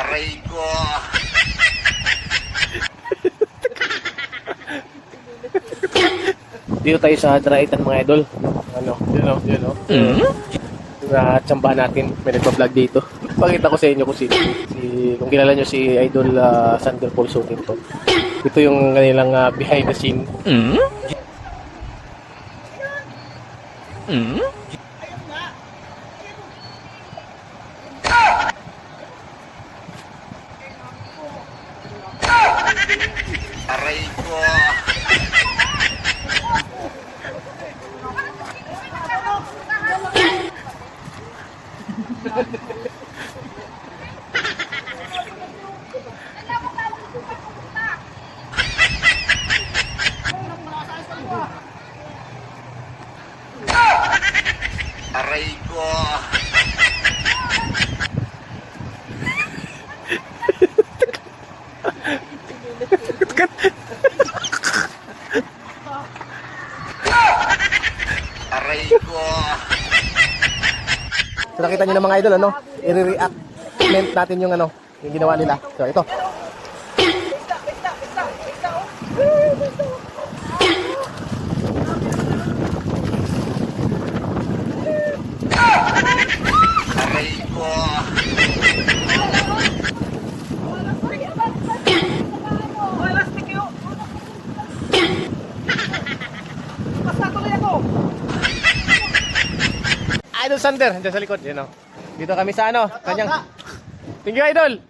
Aray ko. Dito tayo sa Draitan mga idol. Ano, yun o. Natsambahan natin. May nagpa-vlog dito. Pakita ko sa inyo kung kung kilala nyo si Idol Sander Paul Sotin to. Ito yung kanilang behind the scene. Aray ko. Aray ko. Aray ko. So nakita nyo na mga idol, ano? I-react natin yung yung ginawa nila. So ito. Aray ko. Idol Sander, andyan sa likod. Yan o. Dito kami sa kanyang... Thank you, Idol!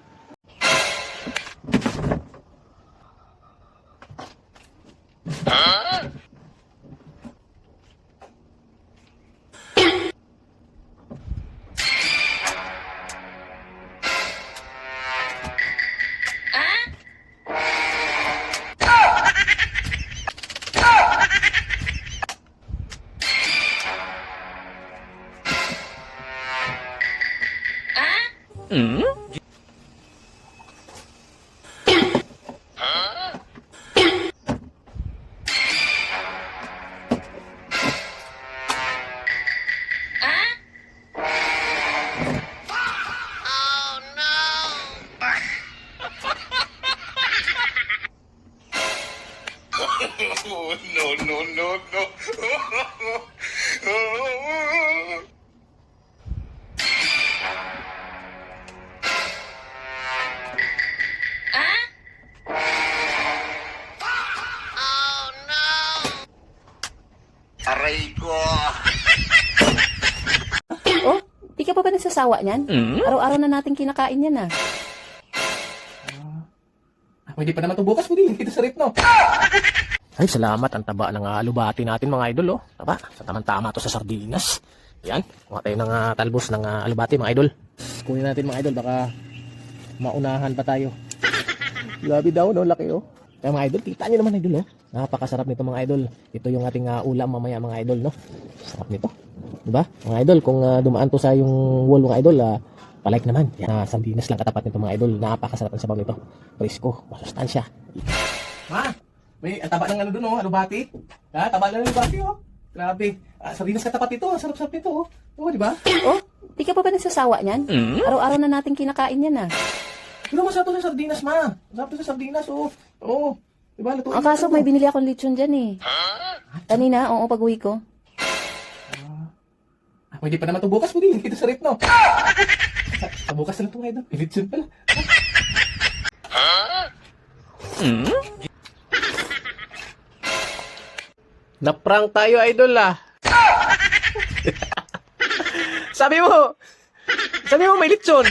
Oh, no. Aray ko. Oh, di ka pa ba nagsasawa niyan? Araw-araw na natin kinakain yan ah. Pwede pa naman ito bukas, pwede dito sa rip, no? Ay, salamat. Ang taba ng alubati natin, mga idol, oh. Taba, sa tamang-tama to sa sardinas. Yan, kuha tayo ng talbos ng alubati, mga idol. Kunin natin, mga idol, baka maunahan pa tayo. Grabe daw, no? Laki, oh. Kaya mga idol, kita nyo naman, idol, oh. Napakasarap nito, mga idol. Ito yung ating ulam mamaya, mga idol, no? Sarap nito. Diba? Mga idol, kung dumaan to sa yung wall, mga idol, palike naman. Yan, sardinas lang katapat nito, mga idol. Napakasarap ng sabaw nito. Presko, masustansya. Ma, may taba ng doon, oh, alubati. Ha, taba ng alubati, oh. Grabe. Sardinas katapat nito, sarap-sarap nito, oh. Oo, di ba? Oh, di ka pa ba nagsasawa niyan? Araw-araw na natin kinakain yan ah. Pero masarap to sa sardinas, ma. Masarap to sa sardinas, oh. Oo. Diba, lutuin Ang kaso may binili akong lechon dyan eh. Kanina, oo, pag-uwi ko. Pwede pa naman ito bukas, pwede dito sa rip, no? Sa bukas na lang ito, idol. Ilitsun pala. Naprank tayo, idol, sabi mo may lechon.